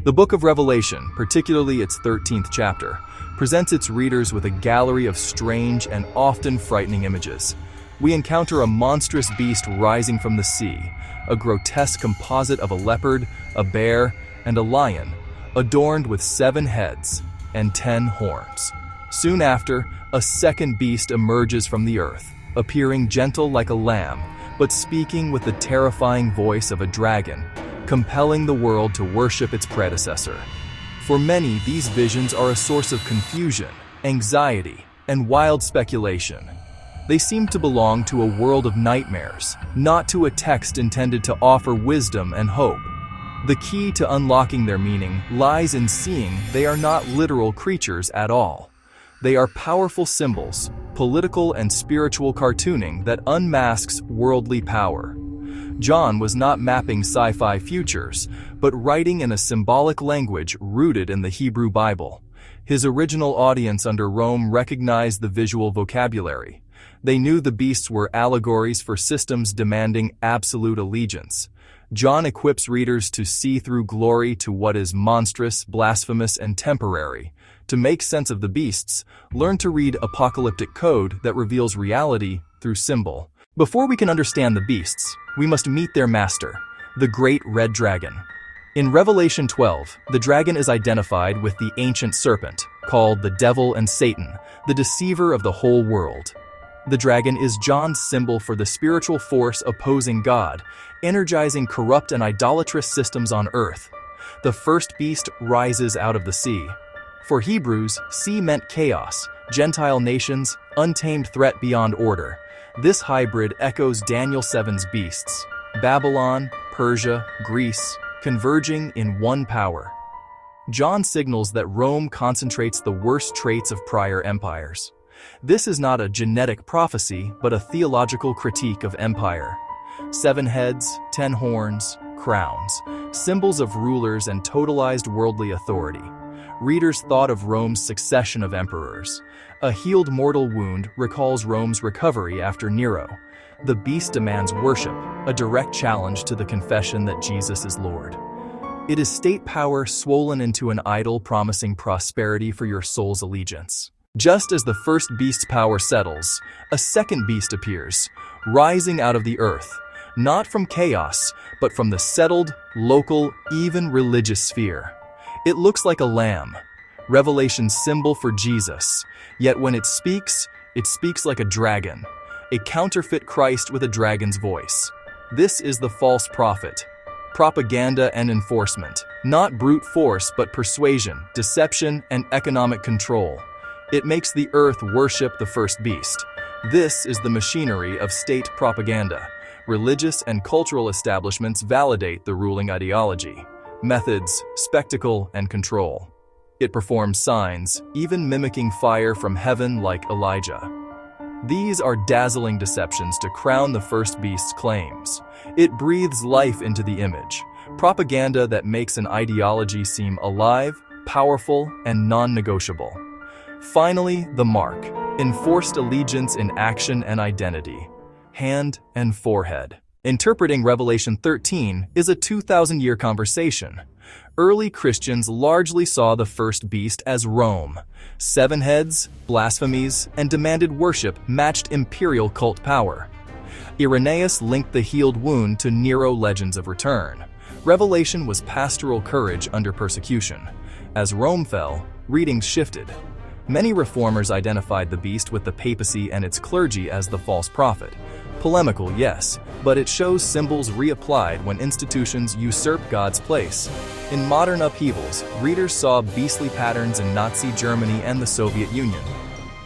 The book of Revelation, particularly its 13th chapter, presents its readers with a gallery of strange and often frightening images. We encounter a monstrous beast rising from the sea, a grotesque composite of a leopard, a bear, and a lion, adorned with 7 heads and 10 horns. Soon after, a second beast emerges from the earth, appearing gentle like a lamb, but speaking with the terrifying voice of a dragon, compelling the world to worship its predecessor. For many, these visions are a source of confusion, anxiety, and wild speculation. They seem to belong to a world of nightmares, not to a text intended to offer wisdom and hope. The key to unlocking their meaning lies in seeing they are not literal creatures at all. They are powerful symbols, political and spiritual cartooning that unmasks worldly power. John was not mapping sci-fi futures, but writing in a symbolic language rooted in the Hebrew Bible. His original audience under Rome recognized the visual vocabulary. They knew the beasts were allegories for systems demanding absolute allegiance. John equips readers to see through glory to what is monstrous, blasphemous, and temporary. To make sense of the beasts, learn to read apocalyptic code that reveals reality through symbol. Before we can understand the beasts, we must meet their master, the great red dragon. In Revelation 12, the dragon is identified with the ancient serpent, called the devil and Satan, the deceiver of the whole world. The dragon is John's symbol for the spiritual force opposing God, energizing corrupt and idolatrous systems on earth. The first beast rises out of the sea. For Hebrews, sea meant chaos, Gentile nations, untamed threat beyond order. This hybrid echoes Daniel 7's beasts, Babylon, Persia, Greece, converging in one power. John signals that Rome concentrates the worst traits of prior empires. This is not a genetic prophecy, but a theological critique of empire. 7 heads, 10 horns, crowns, symbols of rulers and totalized worldly authority. Readers thought of Rome's succession of emperors. A healed mortal wound recalls Rome's recovery after Nero. The beast demands worship, a direct challenge to the confession that Jesus is Lord. It is state power swollen into an idol promising prosperity for your soul's allegiance. Just as the first beast's power settles, a second beast appears, rising out of the earth, not from chaos, but from the settled, local, even religious sphere. It looks like a lamb, Revelation's symbol for Jesus, yet when it speaks like a dragon, a counterfeit Christ with a dragon's voice. This is the false prophet. Propaganda and enforcement, not brute force but persuasion, deception, and economic control. It makes the earth worship the first beast. This is the machinery of state propaganda. Religious and cultural establishments validate the ruling ideology. Methods, spectacle, and control. It performs signs, even mimicking fire from heaven like Elijah. These are dazzling deceptions to crown the first beast's claims. It breathes life into the image, propaganda that makes an ideology seem alive, powerful, and non-negotiable. Finally, the mark, enforced allegiance in action and identity, hand and forehead. Interpreting Revelation 13 is a 2,000-year conversation. Early Christians largely saw the first beast as Rome. 7 heads, blasphemies, and demanded worship matched imperial cult power. Irenaeus linked the healed wound to Nero legends of return. Revelation was pastoral courage under persecution. As Rome fell, readings shifted. Many reformers identified the beast with the papacy and its clergy as the false prophet. Polemical, yes, but it shows symbols reapplied when institutions usurp God's place. In modern upheavals, readers saw beastly patterns in Nazi Germany and the Soviet Union.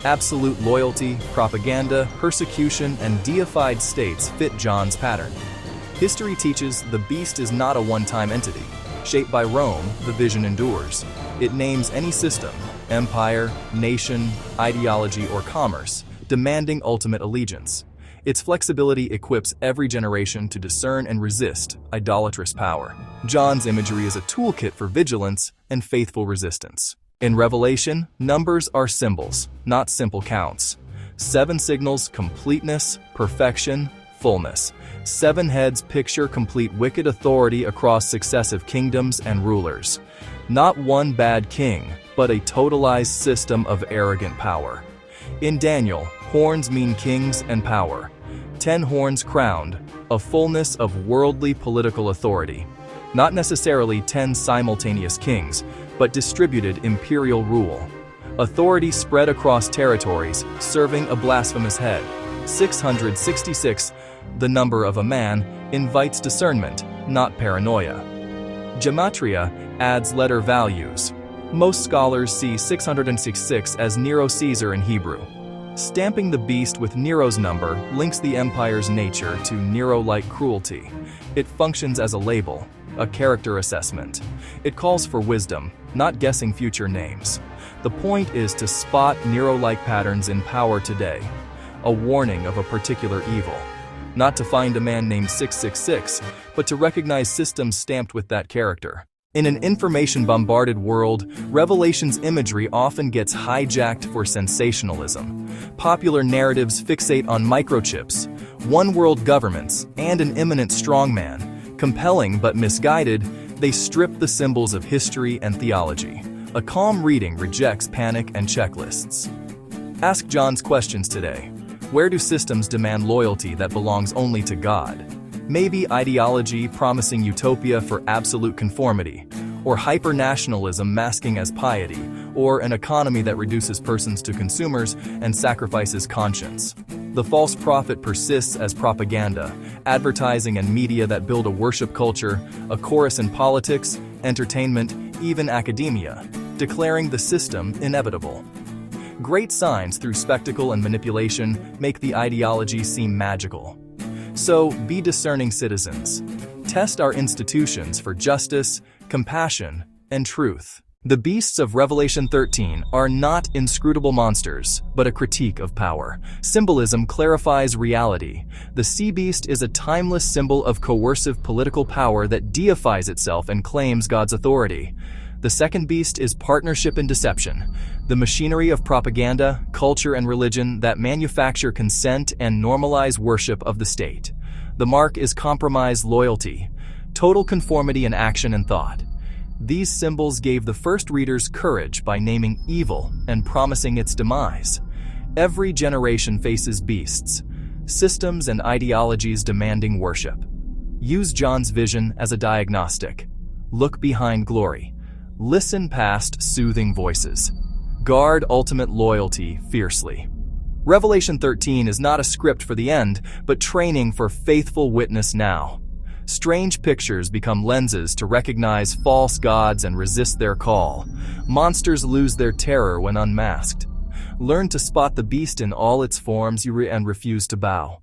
Absolute loyalty, propaganda, persecution, and deified states fit John's pattern. History teaches the beast is not a one-time entity. Shaped by Rome, the vision endures. It names any system, empire, nation, ideology, or commerce, demanding ultimate allegiance. Its flexibility equips every generation to discern and resist idolatrous power. John's imagery is a toolkit for vigilance and faithful resistance. In Revelation, numbers are symbols, not simple counts. 7 signals completeness, perfection, fullness. 7 heads picture complete wicked authority across successive kingdoms and rulers. Not one bad king, but a totalized system of arrogant power. In Daniel, horns mean kings and power. 10 horns crowned, a fullness of worldly political authority. Not necessarily 10 simultaneous kings, but distributed imperial rule. Authority spread across territories, serving a blasphemous head. 666, the number of a man, invites discernment, not paranoia. Gematria adds letter values. Most scholars see 666 as Nero Caesar in Hebrew. Stamping the beast with Nero's number links the empire's nature to Nero-like cruelty. It functions as a label, a character assessment. It calls for wisdom, not guessing future names. The point is to spot Nero-like patterns in power today, a warning of a particular evil. Not to find a man named 666, but to recognize systems stamped with that character. In an information-bombarded world, Revelation's imagery often gets hijacked for sensationalism. Popular narratives fixate on microchips, one-world governments, and an imminent strongman. Compelling but misguided, they strip the symbols of history and theology. A calm reading rejects panic and checklists. Ask John's questions today. Where do systems demand loyalty that belongs only to God? Maybe ideology promising utopia for absolute conformity, or hyper-nationalism masking as piety, or an economy that reduces persons to consumers and sacrifices conscience. The false prophet persists as propaganda, advertising and media that build a worship culture, a chorus in politics, entertainment, even academia, declaring the system inevitable. Great signs through spectacle and manipulation make the ideology seem magical. So, be discerning citizens. Test our institutions for justice, compassion, and truth. The beasts of Revelation 13 are not inscrutable monsters, but a critique of power. Symbolism clarifies reality. The sea beast is a timeless symbol of coercive political power that deifies itself and claims God's authority. The second beast is partnership and deception, the machinery of propaganda, culture, and religion that manufacture consent and normalize worship of the state. The mark is compromised loyalty, total conformity in action and thought. These symbols gave the first readers courage by naming evil and promising its demise. Every generation faces beasts, systems and ideologies demanding worship. Use John's vision as a diagnostic. Look behind glory. Listen past soothing voices. Guard ultimate loyalty fiercely. Revelation 13 is not a script for the end, but training for faithful witness now. Strange pictures become lenses to recognize false gods and resist their call. Monsters lose their terror when unmasked. Learn to spot the beast in all its forms and refuse to bow.